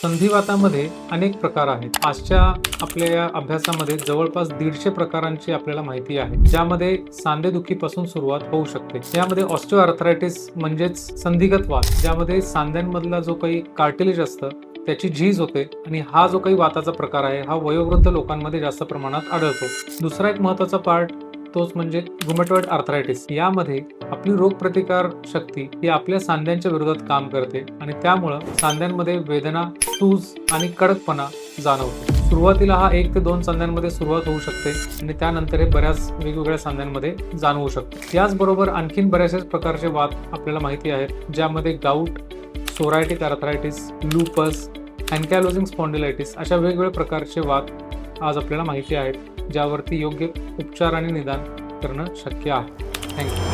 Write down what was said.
संधिवातामध्ये अनेक प्रकार आहेत. आजच्या आपल्या या अभ्यासामध्ये जवळपास 150 प्रकारांची आपल्याला माहिती आहे, ज्यामध्ये सांधेदुखीपासून सुरुवात होऊ शकते. यामध्ये ऑस्टिओआर्थरायटिस म्हणजेच संधिगत वात, ज्यामध्ये सांध्यांमधला जो काही कार्टिलेज असतं त्याची झीज होते आणि हा जो काही वाताचा प्रकार आहे हा वयोवृद्ध लोकांमध्ये जास्त प्रमाणात आढळतो. दुसरा एक महत्त्वाचा पार्ट तोच म्हणजे रुमॅटॉइड आर्थरायटिस. यामध्ये आपली रोगप्रतिकार शक्ती ही आपल्या सांध्यांच्या विरोधात काम करते आणि त्यामुळं सांध्यांमध्ये वेदना, सूज आणि कडकपणा जाणवतो. सुरुवातीला हा 1 ते 2 सांध्यांमध्ये सुरुवात होऊ शकते आणि त्यानंतर हे बऱ्याच वेगवेगळ्या सांध्यांमध्ये जाणवू शकते. याचबरोबर आणखीन बऱ्याचशा प्रकारचे वात आपल्याला माहिती आहेत, ज्यामध्ये gout, psoriatic arthritis, lupus, ankylosing spondylitis अशा वेगवेगळ्या प्रकारचे वात आज आपल्याला माहिती आहेत, ज्यावरती योग्य उपचार आणि निदान करणं शक्य आहे. थँक्यू.